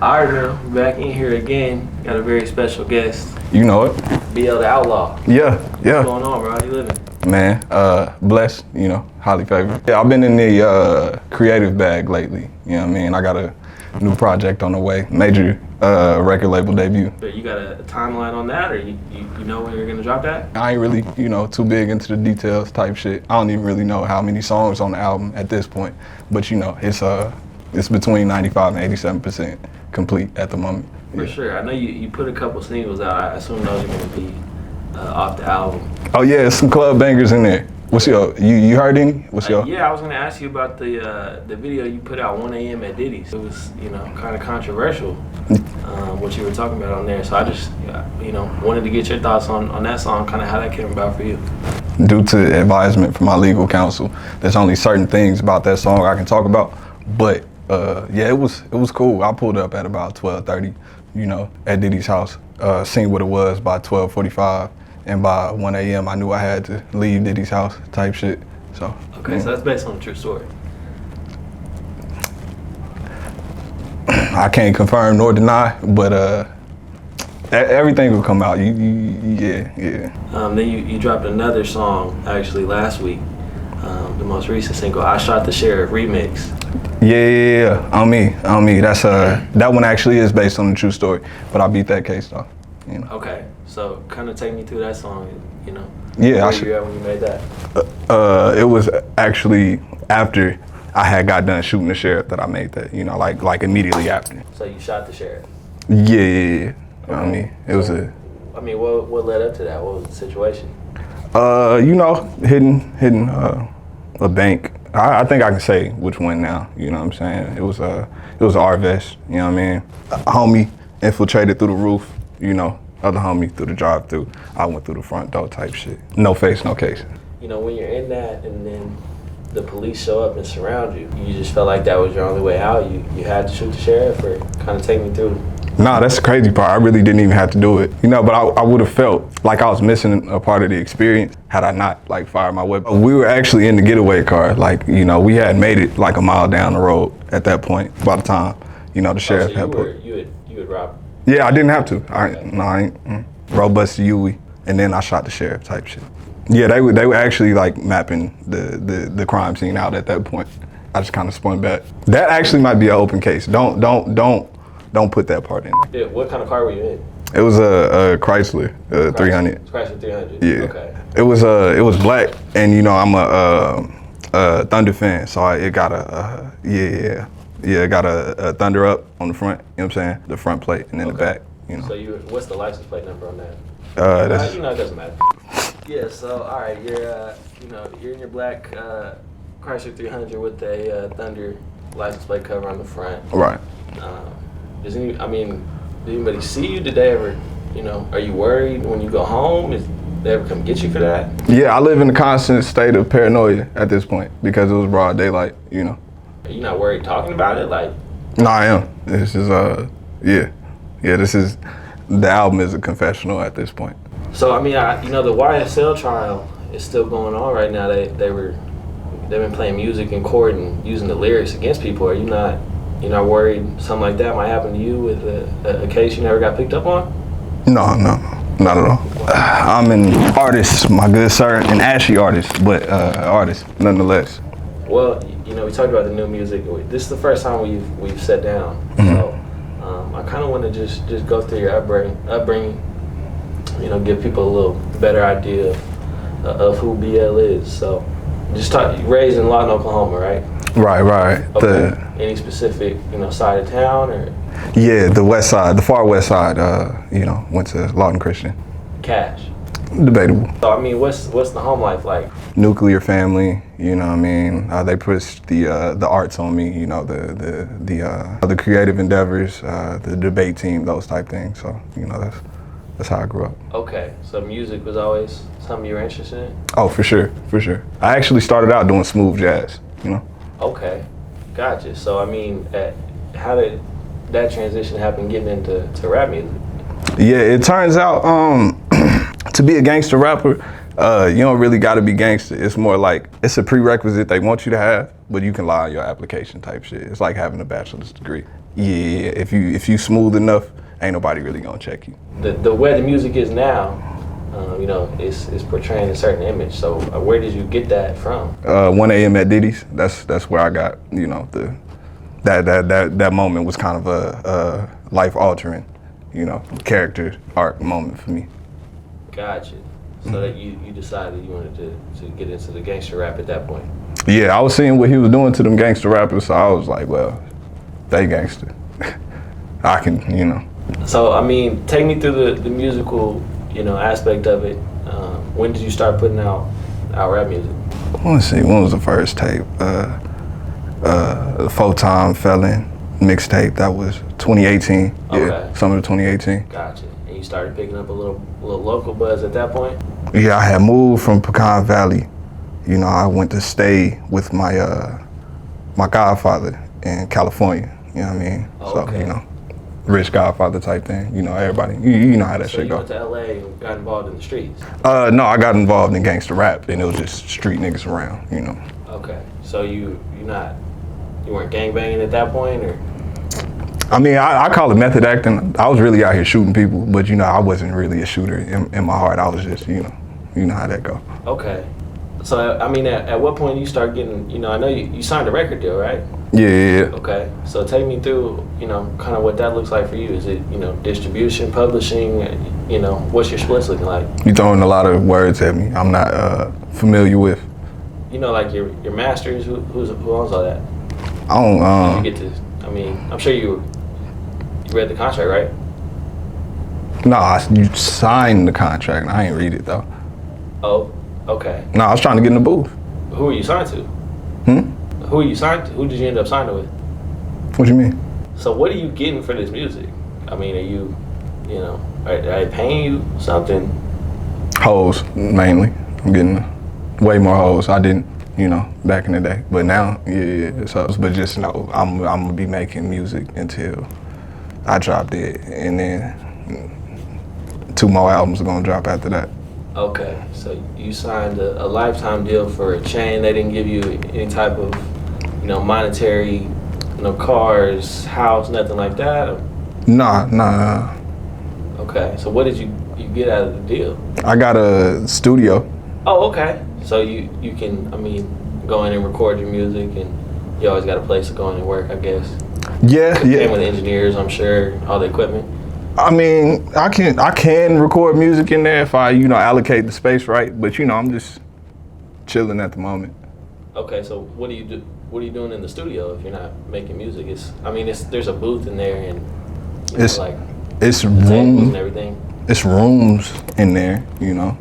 All right, man. We're back in here again. Got a very special guest. You know it. BL the Outlaw. Yeah. What's going on, bro? How you living? Man, blessed, highly favored. Yeah, I've been in the creative bag lately. You know what I mean? I got a new project on the way, major record label debut. But you got a timeline on that, or you know when you're gonna drop that? I ain't really, too big into the details type shit. I don't even really know how many songs on the album at this point, but it's between 95 and 87% complete at the moment. For sure. I know you put a couple singles out. I assume those are gonna be off the album. Oh yeah, some club bangers in there. What's you heard any? What's your? Yeah, I was gonna ask you about the video you put out 1 a.m. at Diddy's. It was kind of controversial, what you were talking about on there. So I just wanted to get your thoughts on that song, kind of how that came about for you. Due to advisement from my legal counsel, there's only certain things about that song I can talk about. But yeah, it was cool. I pulled up at about 12:30, at Diddy's house. Seen what it was by 12:45. And by 1 a.m. I knew I had to leave Diddy's house type shit. So okay, so that's based on a true story. I can't confirm nor deny, but everything will come out. Yeah. Then you dropped another song actually last week. The most recent single, "I Shot the Sheriff" remix. Yeah, on me. That's that one actually is based on a true story, but I beat that case though. Okay, so kind of take me through that song. Yeah, where you at when you made that? It was actually after I had got done shooting the sheriff that I made that. Like immediately after. So you shot the sheriff. Yeah. Okay. It was what led up to that? What was the situation? Hitting a bank. I think I can say which one now. You know what I'm saying? It was a Arvest. You know what I mean? A homie infiltrated through the roof. Other homie through the drive-through. I went through the front door type shit. No face, no case. When you're in that and then the police show up and surround you, you just felt like that was your only way out? You had to shoot the sheriff, or kind of take me through? Nah, that's the crazy part. I really didn't even have to do it. But I would have felt like I was missing a part of the experience had I not fired my weapon. We were actually in the getaway car. We had made it like a mile down the road at that point by the time, the sheriff had put. You had robbed. Yeah, I didn't have to. I ain't. Robust Yui, and then I shot the sheriff type shit. Yeah, they were actually mapping the crime scene out at that point. I just kind of spun back. That actually might be an open case. Don't put that part in. Yeah, what kind of car were you in? It was a Chrysler 300. Chrysler 300. Yeah. Okay. It was black, and I'm a Thunder fan, so it got it got a Thunder up on the front, what I'm saying? The front plate, and then the back, So what's the license plate number on that? That's, it doesn't matter. Yeah, so all right, you're in your black Chrysler 300 with a Thunder license plate cover on the front. Right. Did anybody see you? Did they ever, are you worried when you go home? Did they ever come get you for that? Yeah, I live in a constant state of paranoia at this point because it was broad daylight, Are you not worried talking about it? No, I am. This is this is, the album is a confessional at this point. So the YSL trial is still going on right now. They've been playing music in court and using the lyrics against people. Are you not worried something like that might happen to you with a case you never got picked up on? No, not at all. I'm an artist, my good sir, an ashy artist, but artist nonetheless. Well, we talked about the new music. This is the first time we've sat down. Mm-hmm. So I kind of want to just go through your upbringing. Give people a little better idea of who BL is. So just raised in Lawton, Oklahoma, right? Right. Okay. Any specific side of town or? Yeah, the west side, the far west side. Went to Lawton Christian. Cash. Debatable. So what's the home life like? Nuclear family, they pushed the arts on me, the creative endeavors, the debate team, those type things. So that's how I grew up. Okay, so music was always something you were interested in? Oh, for sure. I actually started out doing smooth jazz, Okay, gotcha. So how did that transition happen getting into rap music? Yeah, it turns out to be a gangster rapper, you don't really got to be gangster. It's more like it's a prerequisite they want you to have, but you can lie on your application type shit. It's like having a bachelor's degree. yeah, if you smooth enough, ain't nobody really gonna check you. The way the music is now, you know, it's portraying a certain image. So where did you get that from? 1 a.m. at Diddy's. That's where I got, you know, that moment was kind of a life altering, you know, character arc moment for me. Gotcha. So that you decided you wanted to get into the gangster rap at that point. Yeah, I was seeing what he was doing to them gangster rappers, so I was like, well, they gangster. I can, you know. So I mean, take me through the musical, you know, aspect of it. When did you start putting out rap music? Let's see, when was the first tape? The Full-Time Felon mixtape, that was 2018. Okay. Yeah, summer of 2018. Gotcha. And you started picking up a little local buzz at that point? Yeah, I had moved from Pecan Valley. You know, I went to stay with my my godfather in California. You know what I mean? Oh, so, okay. you know, rich godfather type thing. You know, everybody, you know how that shit you goes. went to LA and got involved in the streets? No, I got involved in gangster rap, and it was just street niggas around, you know. Okay. So you weren't gangbanging at that point, or? I mean, I call it method acting. I was really out here shooting people, but you know, I wasn't really a shooter in my heart. I was just, you know how that go. Okay. So I mean, at what point you start getting, you know, I know you signed a record deal, right? Yeah. Okay. So take me through, you know, kind of what that looks like for you. Is it, you know, distribution, publishing? You know, what's your splits looking like? You throwing a lot of words at me I'm not familiar with. You know, like your masters. Who owns all that? I don't. You get to. I mean, I'm sure you read the contract, right? Nah, you signed the contract. I ain't read it though. Oh, okay. Nah, I was trying to get in the booth. Who are you signed to? Who are you signed to? Who did you end up signing with? What you mean? So what are you getting for this music? I mean, are you know, are they paying you something? Hoes, mainly. I'm getting way more hoes. I didn't, you know, back in the day. But now, yeah, it's hoes. But just know, I'm gonna be making music until I drop dead. And then 2 more albums are gonna drop after that. Okay, so you signed a lifetime deal for a chain. They didn't give you any type of, you know, monetary, you know, cars, house, nothing like that? Nah. Okay, so what did you get out of the deal? I got a studio. Oh, okay. So you can, I mean, go in and record your music, and you always got a place to go in and work, I guess. Yeah. And with engineers, I'm sure, all the equipment. I mean, I can record music in there if I, you know, allocate the space right. But you know, I'm just chilling at the moment. Okay, so what do you do? What are you doing in the studio if you're not making music? There's a booth in there, and you know, it's tables rooms and everything. It's rooms in there, you know.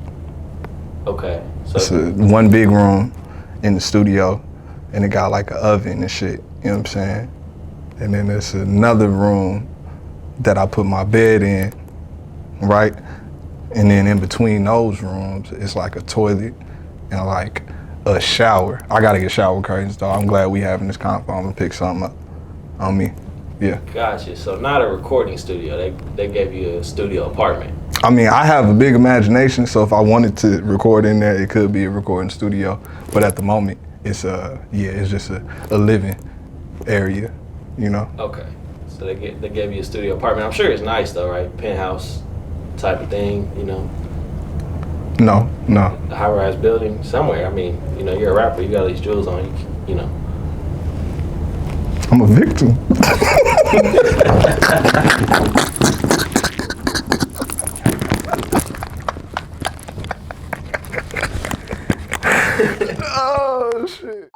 Okay, so it's one big room in the studio, and it got like an oven and shit. You know what I'm saying? And then there's another room that I put my bed in, right? And then in between those rooms, it's like a toilet and like a shower. I gotta get shower curtains though. I'm glad we having this convo. I'm gonna pick something up on me. Yeah. Gotcha. So not a recording studio. They gave you a studio apartment. I mean, I have a big imagination, so if I wanted to record in there, it could be a recording studio. But at the moment, it's it's just a living area, you know. Okay. So they gave you a studio apartment. I'm sure it's nice though, right? Penthouse type of thing, you know. No. A high-rise building somewhere. I mean, you know, you're a rapper. You got all these jewels on. You know. I'm a victim. Oh shit.